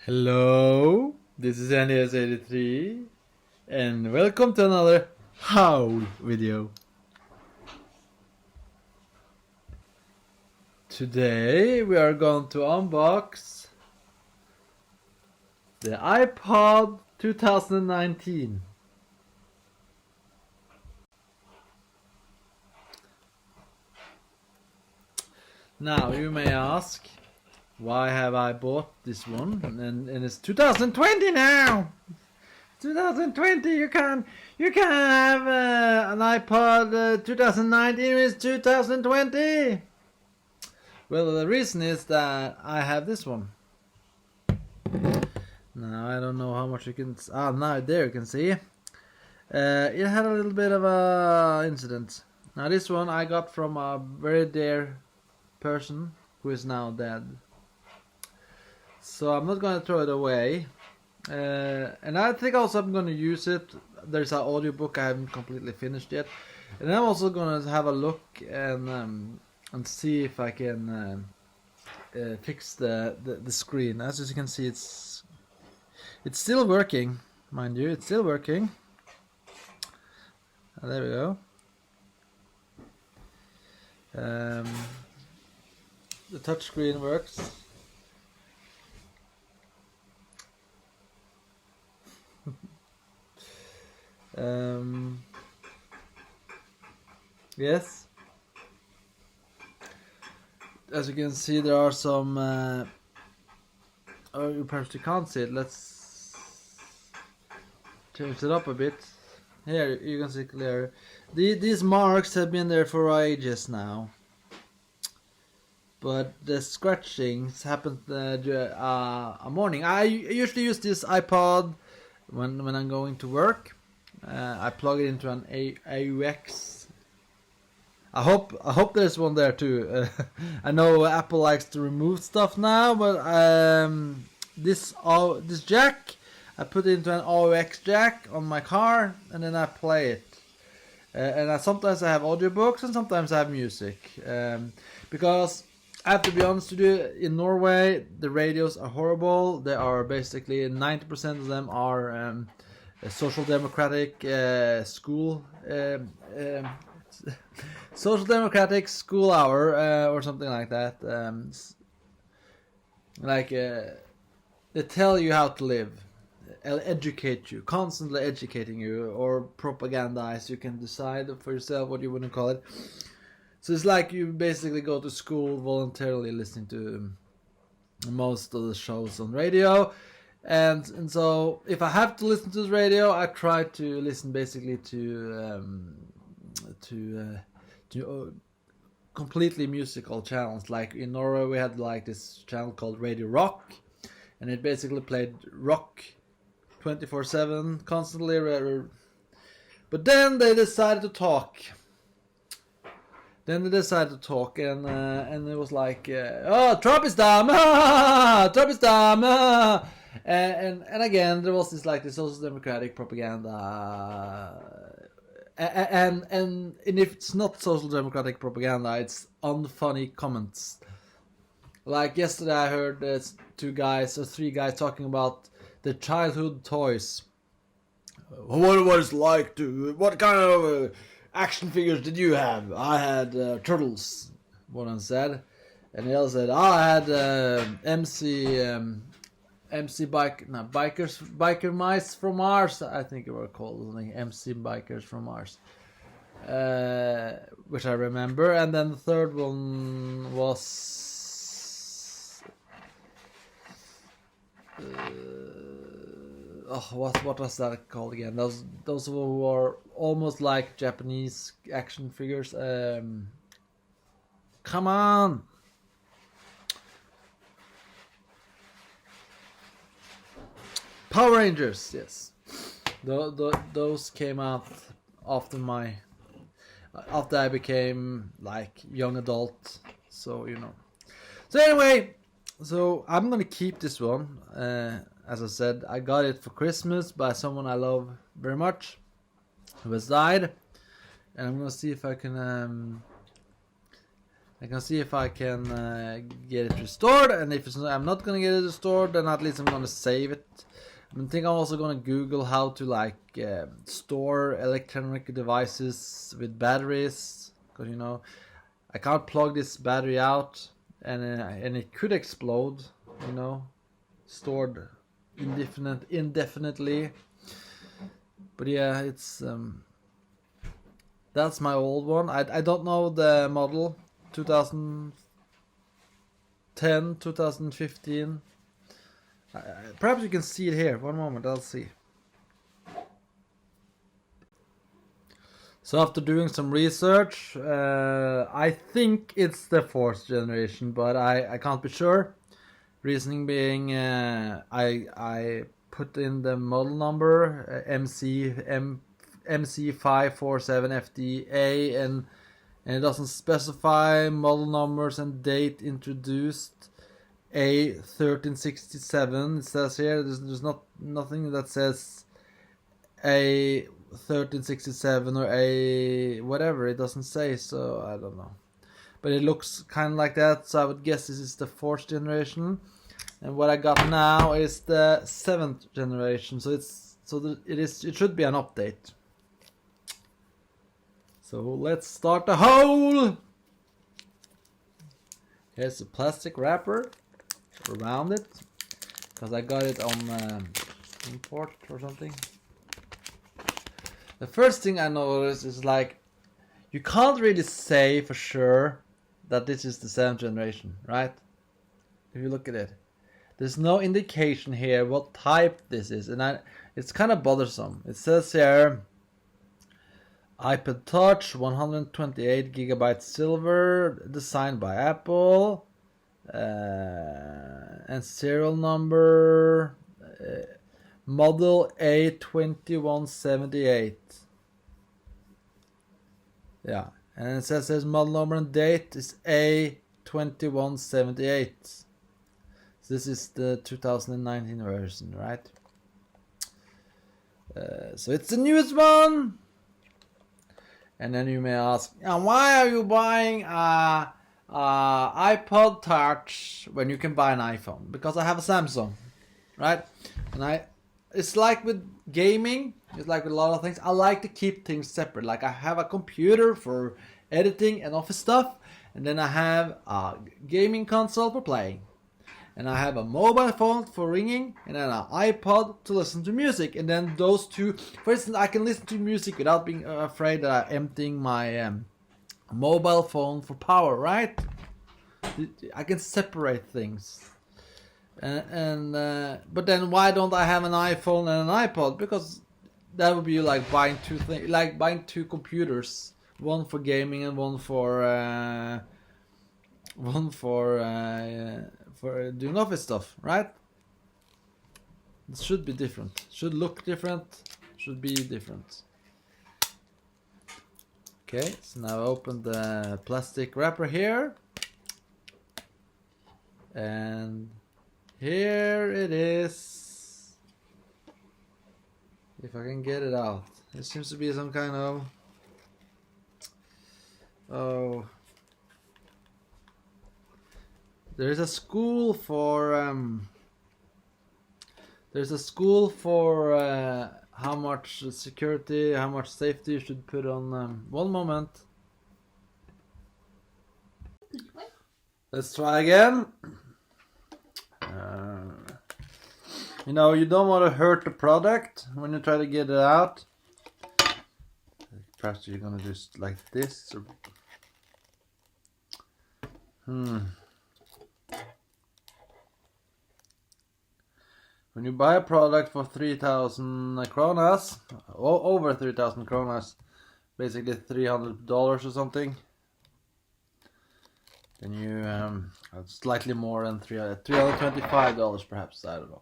Hello, this is NES83 and welcome to another Howl video. Today we are going to unbox the iPod 2019. Now you may ask, why have I bought this one? And it's 2020 now. 2020. You can't have an iPod 2019. It's 2020. Well, the reason is that I have this one. Now I don't know how much you can. Now there you can see. It had a little bit of a incident. Now this one I got from a very dear person who is now dead. So I'm not going to throw it away. And I think also I'm going to use it. There's an audiobook I haven't completely finished yet. And I'm also going to have a look and see if I can fix the screen. As you can see, it's still working, mind you. It's still working. There we go. The touch screen works. Yes, as you can see, there are some oh, perhaps you can't see it. Let's change it up a bit. Here you can see clear. These marks have been there for ages now, but the scratchings happened a morning. I usually use this iPod when I'm going to work. I plug it into an AUX. I hope there's one there too. I know Apple likes to remove stuff now, but this jack I put into an AUX jack on my car, and then I play it. And sometimes I have audiobooks and sometimes I have music. Because I have to be honest with you, in Norway the radios are horrible. They are basically 90% of them are social democratic school social democratic school hour or something like that. They tell you how to live, educate you, constantly educating you, or propagandize. You can decide for yourself what you want to call it. So it's like you basically go to school voluntarily listening to most of the shows on radio. And so if I have to listen to the radio, I try to listen basically to completely musical channels. Like in Norway we had like this channel called Radio Rock, and it basically played rock 24/7 constantly. But then they decided to talk. And it was like, oh, Trump is dumb, Trump is dumb. And again there was this like the social democratic propaganda, and if it's not social democratic propaganda, it's unfunny comments. Like yesterday I heard three guys talking about the childhood toys. What it's like to, what kind of action figures did you have? I had turtles, one said, and the other said, I had biker mice from Mars. I think it were called like MC Bikers from Mars, which I remember. And then the third one was what was that called again? Those who were almost like Japanese action figures. Come on. Power Rangers, yes. Those came out after I became like young adult, so you know. So anyway, so I'm gonna keep this one. As I said, I got it for Christmas by someone I love very much, who has died, and I'm gonna see if I can I can see if I can get it restored, and if I'm not gonna get it restored, then at least I'm gonna save it. I think I'm also gonna Google how to like store electronic devices with batteries, because you know I can't plug this battery out, and it could explode, you know, stored indefinitely. But yeah, it's that's my old one. I don't know the model. 2010, 2015. Perhaps you can see it here. One moment, I'll see. So after doing some research, I think it's the 4th generation, but I can't be sure. Reasoning being, I put in the model number MC547FDA, and it doesn't specify model numbers and date introduced. A1367 it says here. There's nothing that says A1367 or A whatever. It doesn't say, so I don't know. But it looks kind of like that, so I would guess this is the 4th generation. And what I got now is the 7th generation. So it should be an update. So let's start the hole. Here's a plastic wrapper around it, because I got it on import or something. The first thing I noticed is like you can't really say for sure that this is the 7th generation, right? If you look at it, there's no indication here what type this is, and it's kind of bothersome. It says here iPod Touch, 128GB silver, designed by Apple, and serial number model A2178. Yeah, and it says there's model number and date is A2178. So this is the 2019 version, right? So it's the newest one. And then you may ask, why are you buying a iPod Touch when you can buy an iPhone? Because I have a Samsung, right? And it's like with gaming, it's like with a lot of things. I like to keep things separate. Like I have a computer for editing and office stuff, and then I have a gaming console for playing. And I have a mobile phone for ringing, and then an iPod to listen to music. And then those two, for instance, I can listen to music without being afraid that I'm emptying my mobile phone for power, right? I can separate things. But then why don't I have an iPhone and an iPod? Because that would be like buying two things, like buying two computers, one for gaming and one for doing office stuff, right? It should be different. Should look different. Should be different. Okay, so now I open the plastic wrapper here. And here it is. If I can get it out. It seems to be some kind of... Oh... There's a school for how much security, how much safety you should put on. One moment. Let's try again. You know, you don't want to hurt the product when you try to get it out. Perhaps you're gonna do like this. When you buy a product for 3,000 kronas, over 3,000 kronas, basically $300 or something, then you slightly more than $325 perhaps, I don't know.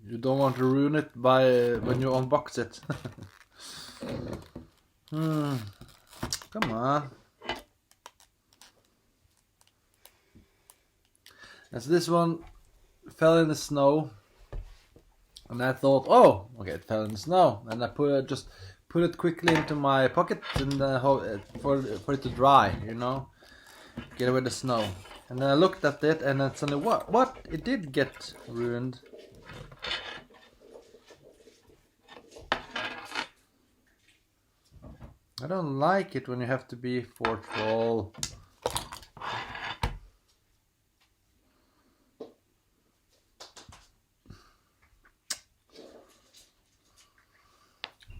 You don't want to ruin it by when you unbox it. Come on. And so this one fell in the snow, and I thought, oh, okay, it fell in the snow, and I just put it quickly into my pocket and for it to dry, you know, get away the snow. And then I looked at it, and then suddenly, what? It did get ruined. I don't like it when you have to be forceful.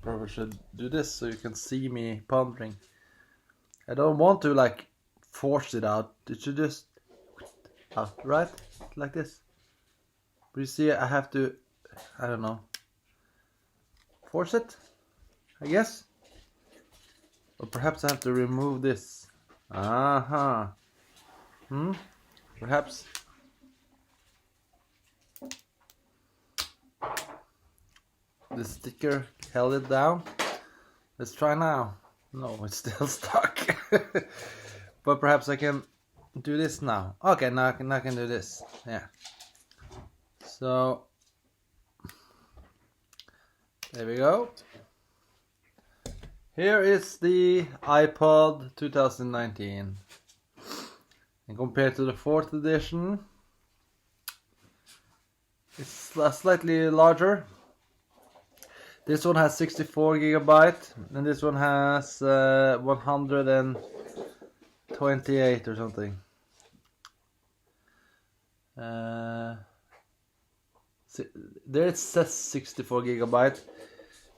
Probably should do this so you can see me pondering. I don't want to like force it out. It should just out, right? Like this. But you see, I have to, I don't know, force it, I guess. Or perhaps I have to remove this. Aha. Perhaps. The sticker held it down. Let's try now. No, it's still stuck. But perhaps I can do this now. Okay, now I can do this. Yeah. So there we go. Here is the iPod 2019. And compared to the 4th edition, it's slightly larger. This one has 64 gigabyte, and this one has 128 or something. There it says 64 gigabyte,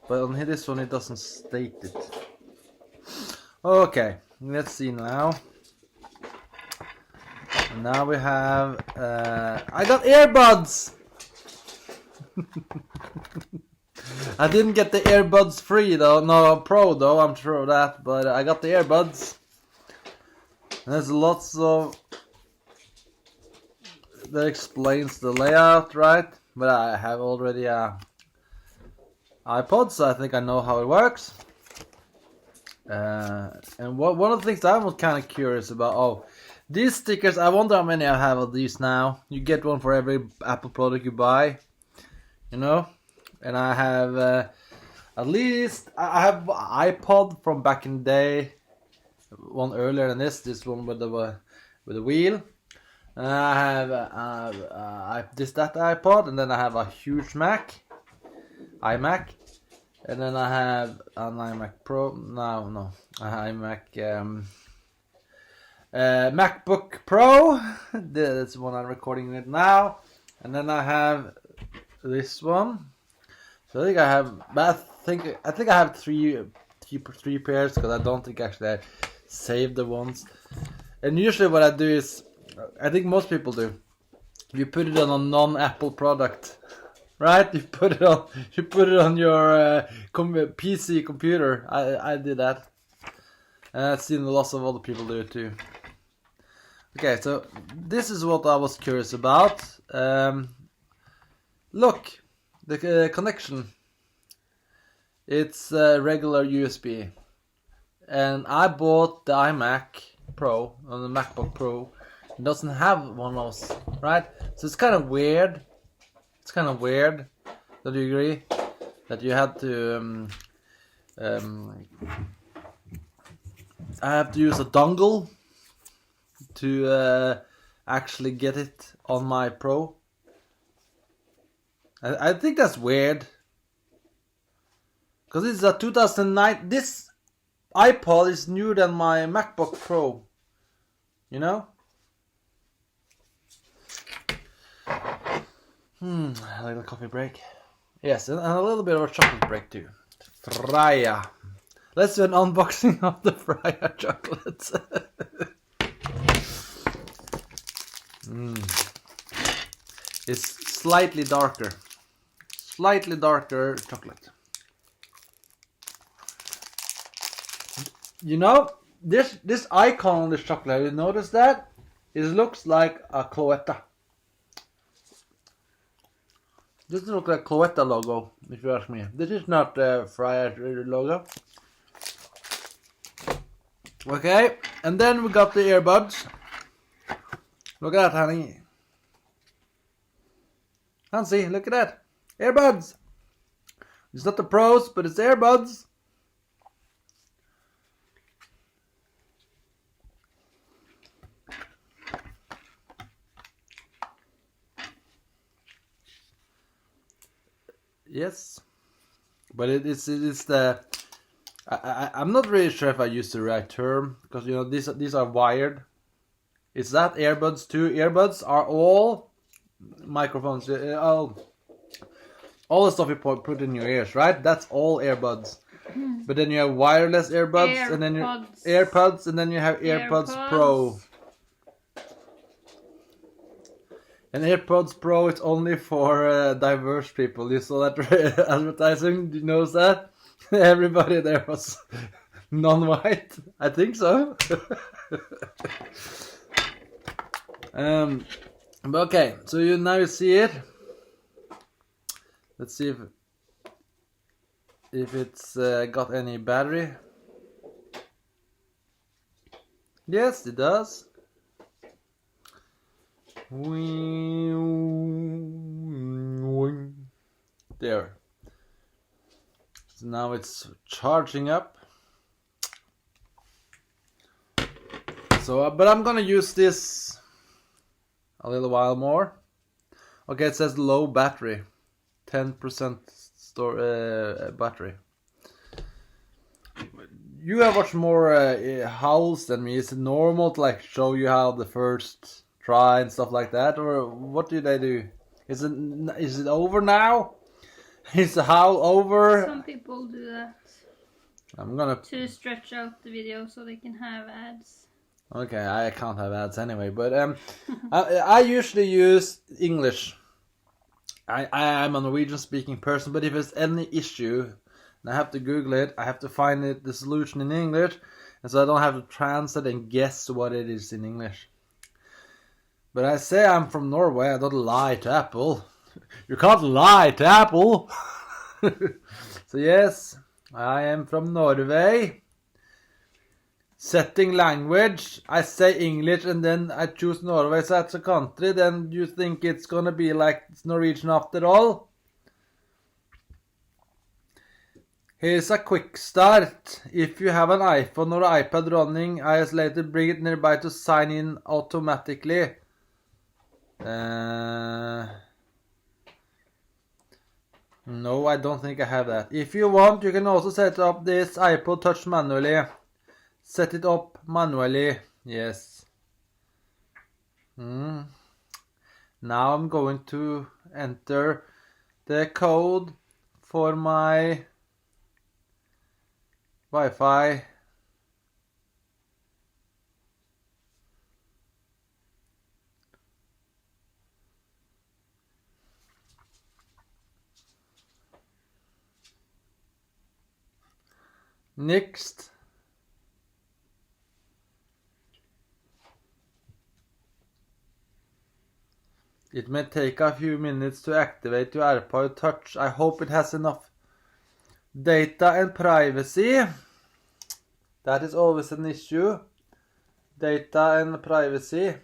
but on this one it doesn't state it. Okay, let's see now. And now we have I got earbuds. I didn't get the earbuds free though, no pro though, I'm sure of that, but I got the earbuds. And there's lots of that explains the layout, right? But I have already iPod, so I think I know how it works. And one of the things I was kind of curious about, these stickers, I wonder how many I have of these now. You get one for every Apple product you buy, you know? And I have at least, I have iPod from back in the day, one earlier than this one with the wheel. And I have that iPod, and then I have a huge iMac, and then I have an iMac Pro. No, iMac, MacBook Pro. That's the one I'm recording it now, and then I have this one. So I think I have, but I think I have three pairs because I don't think actually I saved the ones. And usually what I do is, I think most people do, you put it on a non-Apple product, right? You put it on your PC computer. I did that, and I've seen lots of other people do it too. Okay, so this is what I was curious about. Look, the connection. It's regular USB, and I bought the iMac Pro on the MacBook Pro. It doesn't have one of those, right? So it's kind of weird. Don't you agree? That you had to I have to use a dongle to actually get it on my Pro. I think that's weird. Because this is a 2009. This iPod is newer than my MacBook Pro. You know? A little coffee break. Yes, and a little bit of a chocolate break too. Freia. Let's do an unboxing of the Freia chocolates. It's slightly darker chocolate. You know, this icon on this chocolate, have you noticed that? It looks like a Cloetta. This looks like Cloetta logo, if you ask me. This is not the Freia logo. Okay, and then we got the earbuds. Look at that, honey. Hansi, look at that. Earbuds. It's not the Pros, but it's earbuds. Yes, but it's the I'm not really sure if I used the right term, because you know these are wired. Is that earbuds too? Earbuds are all microphones. All the stuff you put in your ears, right? That's all earbuds. But then you have wireless earbuds, and then you AirPods, and then you have AirPods Pro. And AirPods Pro is only for diverse people. You saw that advertising? Did you notice that? Everybody there was non-white. I think so. But okay, so now you see it. Let's see if it's got any battery. Yes, it does. There. So now it's charging up. So, but I'm gonna use this a little while more. Okay, it says low battery, 10% battery. You have watched more howls than me. Is it normal to like show you how the first try and stuff like that, or what do they do? Is it over now? Is the howl over? Some people do that. I'm gonna to stretch out the video so they can have ads. Okay, I can't have ads anyway, but I usually use English. I'm a Norwegian speaking person, but if there's any issue, and I have to Google it, I have to find the solution in English, and so I don't have to translate and guess what it is in English. But I say I'm from Norway, I don't lie to Apple. You can't lie to Apple! So yes, I am from Norway. Setting language, I say English and then I choose Norway as a country, then you think it's gonna be like Norwegian after all? Here's a quick start. If you have an iPhone or iPad running, later bring it nearby to sign in automatically. No, I don't think I have that. If you want, you can also set up this iPod Touch manually. Set it up manually. Yes. Now I'm going to enter the code for my Wi-Fi. Next. It may take a few minutes to activate your iPod Touch. I hope it has enough data and privacy. That is always an issue. Data and privacy.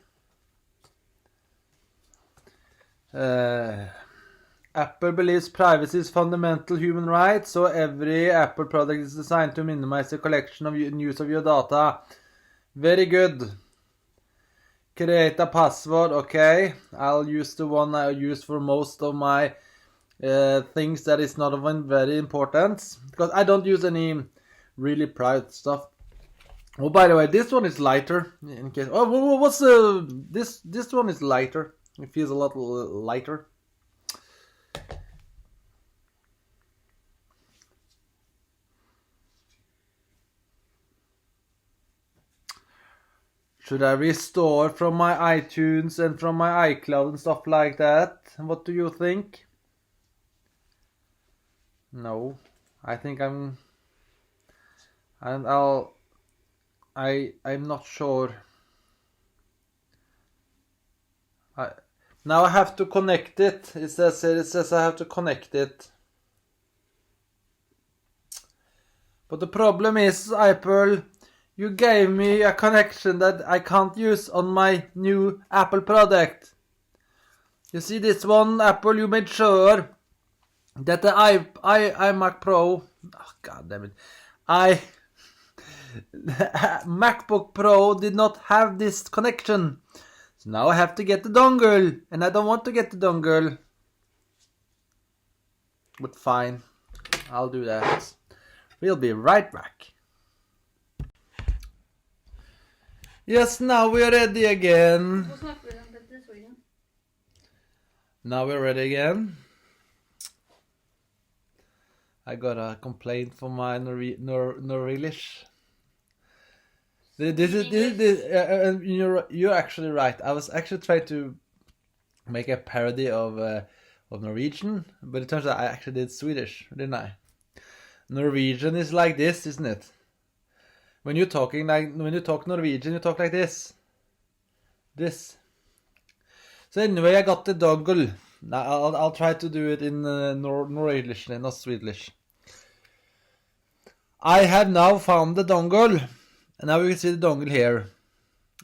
Apple believes privacy is fundamental human right, so every Apple product is designed to minimize the collection and use of your data. Very good. Create a password, okay. I'll use the one I use for most of my things that is not of very importance, because I don't use any really private stuff. Oh, by the way, this one is lighter. In case, what's this one is lighter. It feels a lot lighter. Should I restore from my iTunes and from my iCloud and stuff like that? What do you think? No, I think I'm not sure. Now I have to connect it. It says I have to connect it. But the problem is, Apple, you gave me a connection that I can't use on my new Apple product. You see this one, Apple, you made sure that the iMac Pro, oh god damn it, MacBook Pro did not have this connection. So now I have to get the dongle, and I don't want to get the dongle. But fine, I'll do that. We'll be right back. Yes, now we're ready again. Now we're ready again. I got a complaint for my Norwegish. You're actually right. I was actually trying to make a parody of Norwegian, but it turns out I actually did Swedish, didn't I? Norwegian is like this, isn't it? When you talk Norwegian, you talk like this. This. So anyway, I got the dongle. I'll try to do it in Norwegish, not Swedish. I have now found the dongle, and now you can see the dongle here.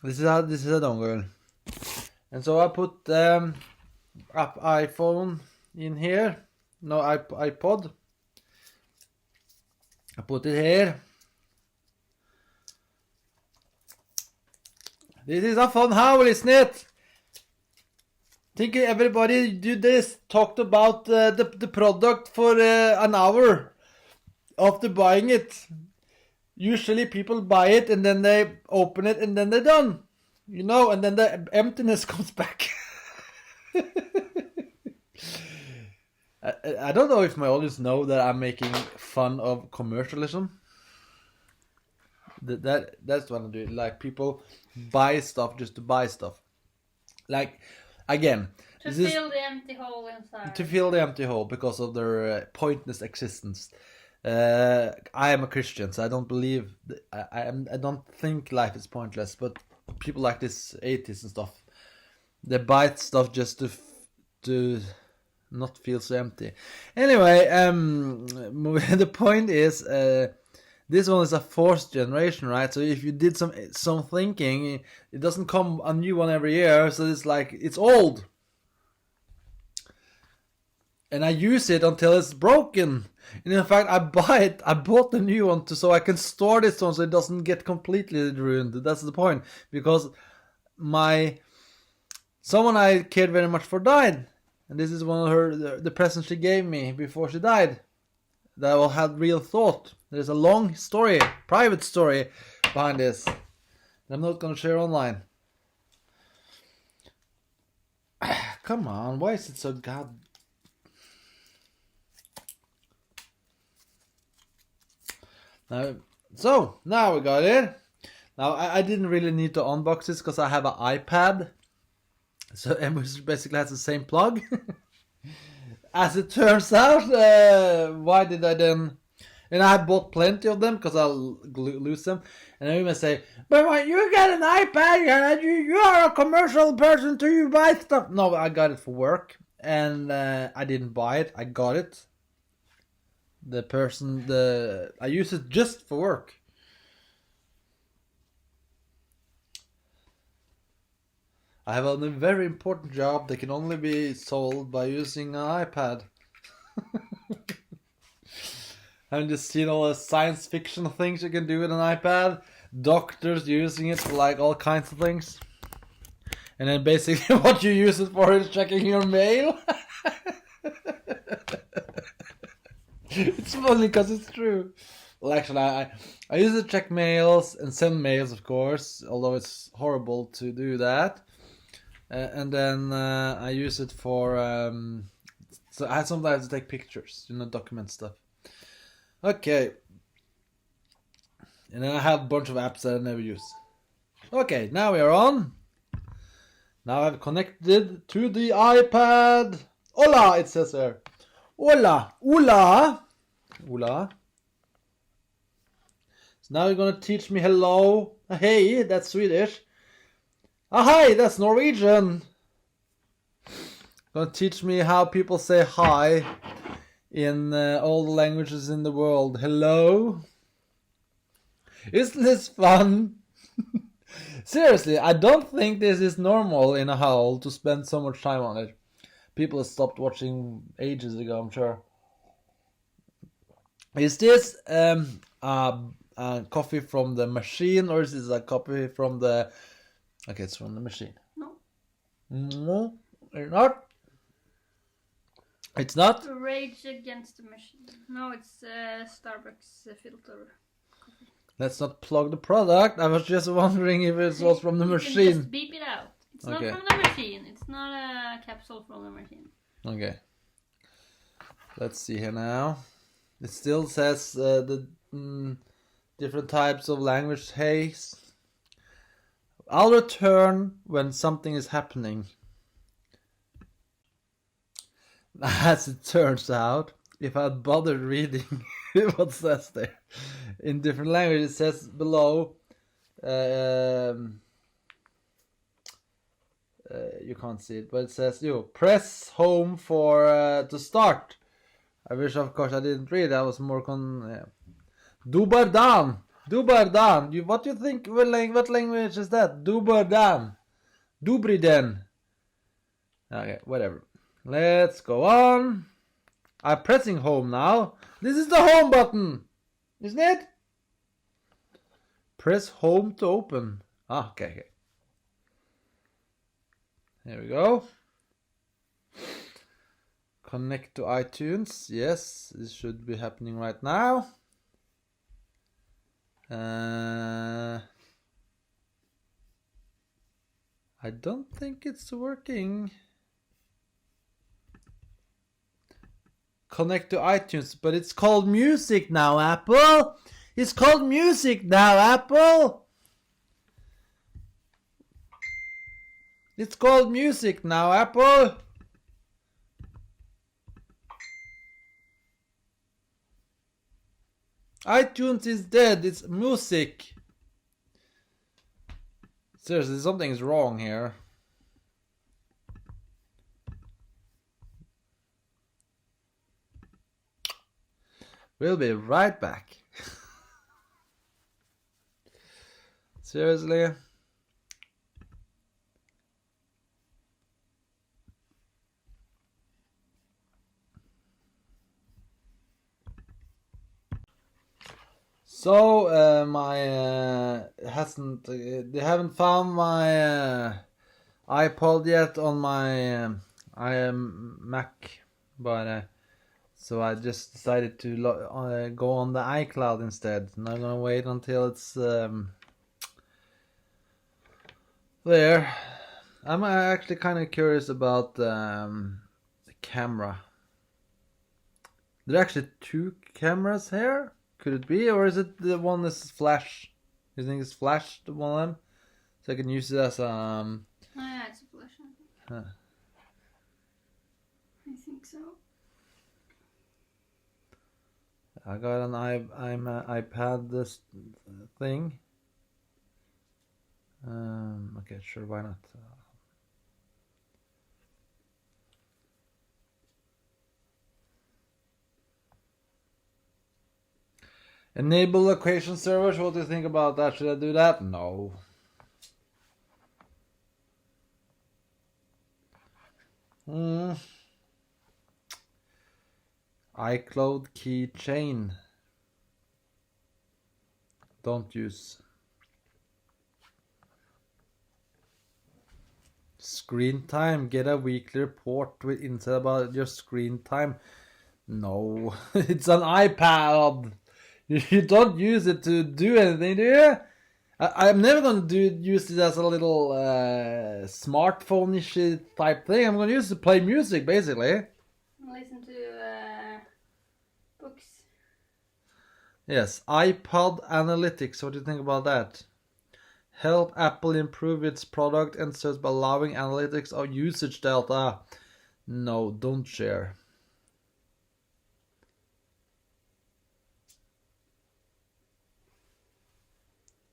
This is a dongle, and so I put iPhone in here. No, iPod. I put it here. This is a fun howl, isn't it? Think everybody do this. Talked about the product for an hour after buying it. Usually people buy it and then they open it and then they're done. You know, and then the emptiness comes back. I don't know if my audience know that I'm making fun of commercialism. That's what I do. Like, people buy stuff just to buy stuff. Like, again, to fill the empty hole inside. To fill the empty hole because of their pointless existence. I am a Christian, so I don't believe. I don't think life is pointless. But people like this atheists and stuff, they buy stuff just to not feel so empty. Anyway, the point is, this one is a fourth generation, right? So if you did some thinking, it doesn't come a new one every year. So it's like, it's old. And I use it until it's broken. And in fact, I bought the new one so I can store this one so it doesn't get completely ruined. That's the point. Because someone I cared very much for died. And this is one of the presents she gave me before she died. That will have real thought. There's a long story, private story behind this that I'm not going to share online. Come on, why is it so Now we got it. Now I didn't really need to unbox this because I have an iPad. So it basically has the same plug. As it turns out, why did I then... And I bought plenty of them because I'll lose them. And then you may say, but when you get an iPad, you are a commercial person too, you buy stuff. No, I got it for work. And I didn't buy it, I got it. I use it just for work. I have a very important job that can only be solved by using an iPad. I've just seen all the science fiction things you can do with an iPad. Doctors using it for like all kinds of things. And then basically what you use it for is checking your mail. It's funny because it's true. Well, actually, I use it to check mails and send mails, of course. Although it's horrible to do that. And then I use it for... so I sometimes take pictures, document stuff. Okay. And then I have a bunch of apps that I never use. Okay, now we are on. Now I've connected to the iPad. Hola, it says there. Hola, hola, hola. So now you're gonna teach me hello. Hey, that's Swedish. Hi, that's Norwegian. Gonna teach me how people say hi in all the languages in the world. Hello. Isn't this fun? Seriously, I don't think this is normal in a howl to spend so much time on it. People have stopped watching ages ago, I'm sure. Is this a coffee from the machine, or is this a coffee from the... Okay, it's from the machine. No. No, it's not. It's not? Rage Against the Machine. No, it's Starbucks filter. Let's not plug the product. I was just wondering if it was from the machine. You can just beep it out. It's okay. not from the machine. It's not a capsule from the machine. Okay. Let's see here now. It still says the different types of language haze. I'll return when something is happening. As it turns out, if I'd bothered reading what it says there in different languages, it says below. You can't see it, but it says press home for to start. I wish, of course, I didn't read. I was more Dubardan. What do you think? What language is that? Dubardan. Dubriden. Okay, whatever. Let's go on. I'm pressing home now. This is the home button, isn't it? Press home to open. Okay. Here we go. Connect to iTunes. Yes, this should be happening right now. I don't think it's working. Connect to iTunes, but it's called music now, Apple. It's called music now, Apple. It's called music now, Apple. iTunes is dead. It's music. Seriously, something's wrong here. We'll be right back. Seriously? So they haven't found my iPod yet on my Mac, but so I just decided to go on the iCloud instead. And I'm gonna wait until it's there. I'm actually kind of curious about the camera. There are actually two cameras here. Could it be, or is it the one that's flash? You think it's flash, the one of them? So I can use it as Oh yeah, it's a flash. Huh. I think so. I got an iPad this thing. Okay, sure, why not? Enable location servers. What do you think about that? Should I do that? No. iCloud keychain. Don't use. Screen time. Get a weekly report with insight about your screen time. No. It's an iPad. You don't use it to do anything, do you? I'm never going to use it as a little smartphone-ish type thing. I'm going to use it to play music, basically. Listen to books. Yes, iPod Analytics. What do you think about that? Help Apple improve its product and service by allowing analytics of usage data. No, don't share.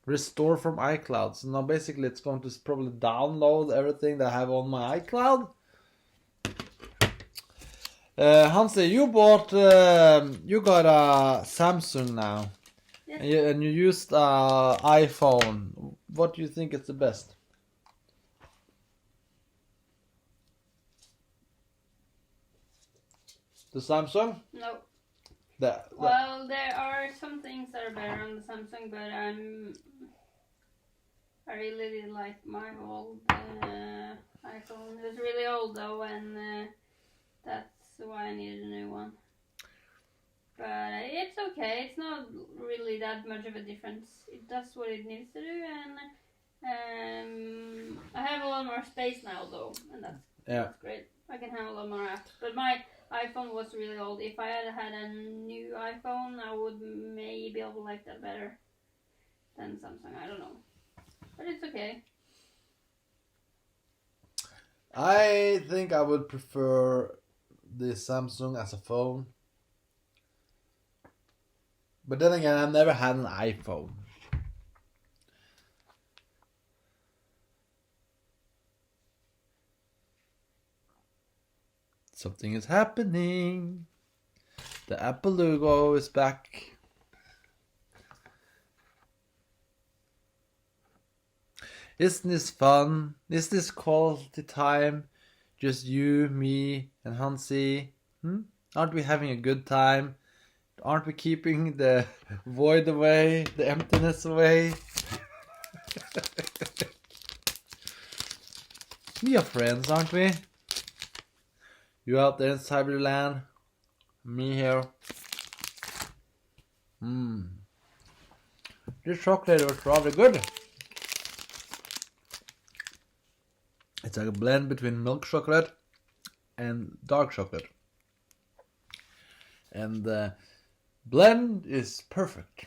Restore from iCloud. So now basically it's going to probably download everything that I have on my iCloud. Hansi, you got a Samsung now. Yeah. And you used iPhone. What do you think is the best? The Samsung? No. The Well, there are some things that are better on the Samsung, but I really didn't like my old iPhone. It was really old though, and that's why I needed a new one. But it's okay. It's not really that much of a difference. It does what it needs to do, and I have a lot more space now, though, and that's great. I can have a lot more apps. But my iPhone was really old. If I had a new iPhone, I would maybe like that better than Samsung. I don't know, but it's okay. I think I would prefer the Samsung as a phone. But then again, I've never had an iPhone. Something is happening. The Apple logo is back. Isn't this fun? Is this quality time? Just you, me, and Hansi? Aren't we having a good time? Aren't we keeping the void away, the emptiness away? We are friends, aren't we? You out there in Cyberland, me here. This chocolate was rather good. It's like a blend between milk chocolate and dark chocolate. And the blend is perfect.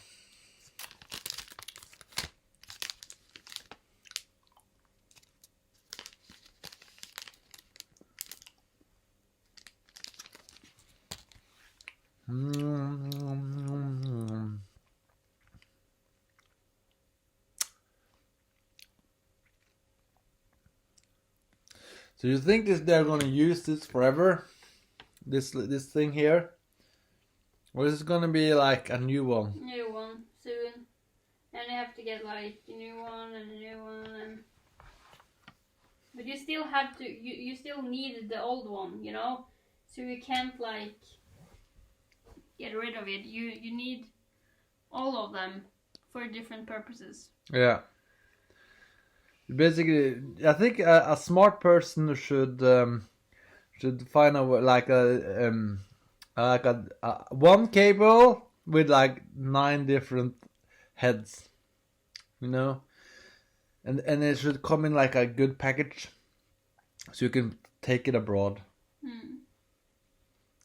So you think they're going to use this forever? This thing here? Or is it going to be like a new one? New one soon. And you have to get like a new one and a new one. But you still have to, you still need the old one, you know? So you can't like get rid of it. You need all of them for different purposes. Yeah. Basically, I think a smart person should find a like a one cable with like 9 different heads, you know, and it should come in like a good package, so you can take it abroad.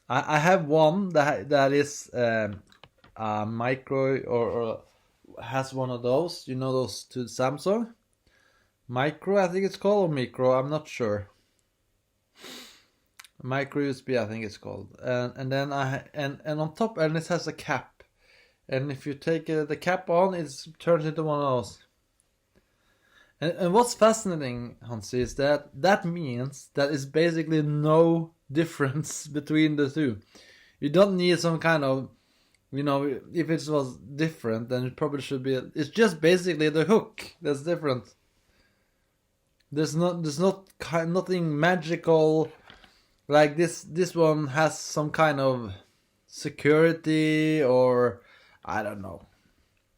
I have one that is a micro or has one of those, you know, those to Samsung. Micro, I think it's called, or micro, I'm not sure. Micro USB, I think it's called. And then and on top, and it has a cap. And if you take the cap on, it turns into one of those. And what's fascinating, Hansi, is that means that it's basically no difference between the two. You don't need some kind of, you know, if it was different, then it probably should be. It's just basically the hook that's different. There's nothing magical. Like this one has some kind of security, or I don't know.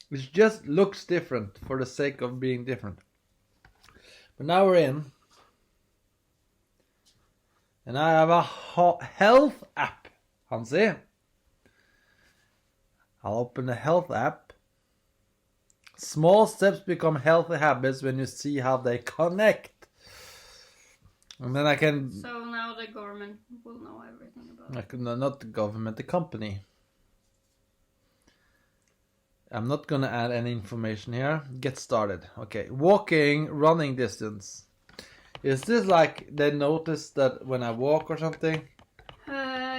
It just looks different for the sake of being different. But now we're in. And I have a health app, Hansi. I'll open the health app. Small steps become healthy habits when you see how they connect. And then I can... So now the government will know everything about it. No, not the government, the company. I'm not going to add any information here. Get started. Okay, walking, running distance. Is this like they notice that when I walk or something?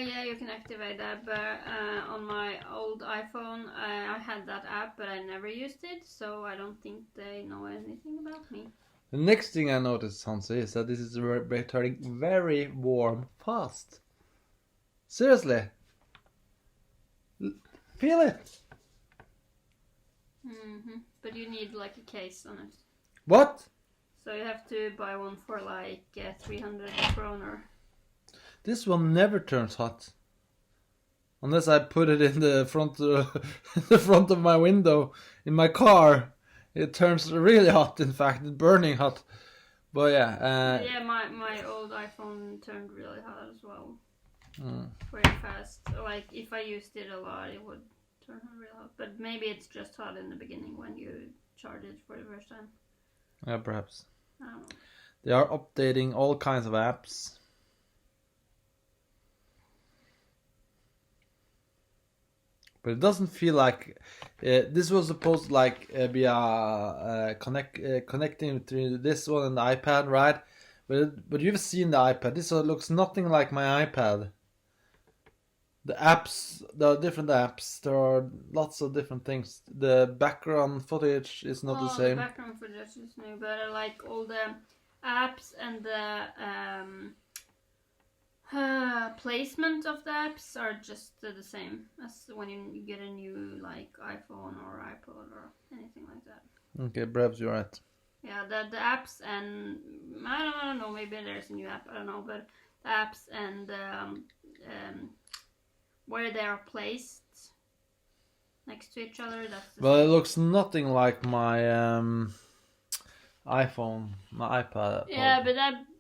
Yeah, you can activate that, but on my old iPhone, I had that app, but I never used it, so I don't think they know anything about me. The next thing I noticed, Hansi, is that this is turning very warm fast. Seriously. Feel it. But you need like a case on it. What? So you have to buy one for like 300 kroner. This one never turns hot. Unless I put it in the front of my window in my car. It turns really hot, in fact. It's burning hot. But yeah. Yeah, my old iPhone turned really hot as well. very fast. Like if I used it a lot, it would turn on real hot. But maybe it's just hot in the beginning when you charge it for the first time. Yeah, perhaps. I don't know. They are updating all kinds of apps. But it doesn't feel like this was supposed to like be connecting to this one and the iPad, right? But you've seen the iPad. This one looks nothing like my iPad. The apps, the different apps, there are lots of different things. The background footage is not the same. The background footage is new, but I like all the apps and the placement of the apps are just the same as when you get a new like iPhone or iPod or anything like that. Okay, perhaps you're right. Yeah, the apps and I don't know, maybe there's a new app, I don't know, but the apps and where they are placed next to each other, that's the Well, same. it looks nothing like my iPhone, my iPad. Yeah, but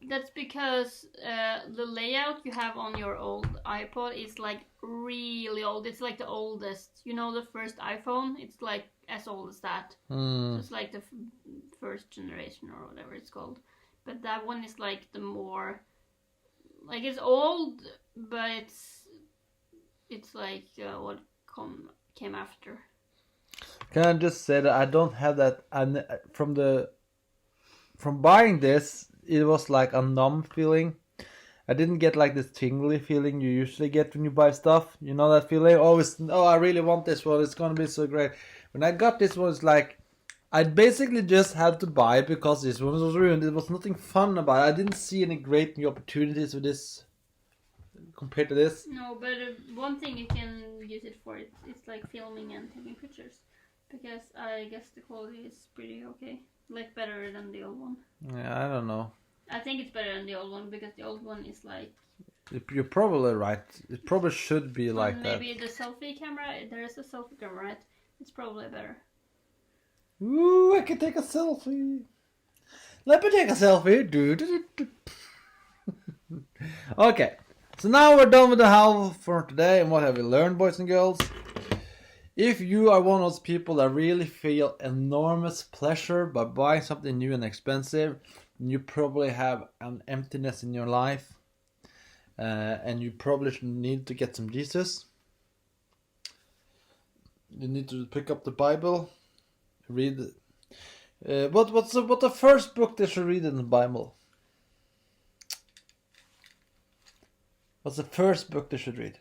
that's because the layout you have on your old iPod is like really old. It's like the oldest. You know, the first iPhone, it's like as old as that. So it's like the first generation or whatever it's called. But that one is like the more, like it's old, but it's like what came after. Can I just say that I don't have that, and from buying this, it was like a numb feeling. I didn't get like this tingly feeling you usually get when you buy stuff. You know that feeling? Oh, I really want this one. It's gonna be so great. When I got this one, it's like I basically just had to buy it because this one was ruined. There was nothing fun about it. I didn't see any great new opportunities with this compared to this. No, but one thing you can use it for, it's like filming and taking pictures. Because I guess the quality is pretty okay. Like better than the old one. Yeah, I don't know. I think it's better than the old one because the old one is like... You're probably right. It probably should be like that. Maybe the selfie camera, there is a selfie camera, right? It's probably better. Ooh, I can take a selfie. Let me take a selfie. Okay, so now we're done with the how for today. And what have we learned, boys and girls? If you are one of those people that really feel enormous pleasure by buying something new and expensive, you probably have an emptiness in your life. And you probably need to get some Jesus. You need to pick up the Bible, read. What's the first book they should read in the Bible? What's the first book they should read?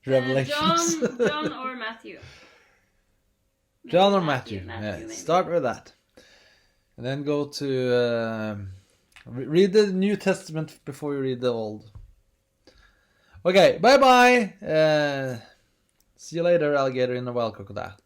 Revelations. John or Matthew. John or Matthew. Matthew Yeah, start with that, and then go to read the New Testament before you read the Old. Okay, bye bye. See you later, alligator in a wild crocodile.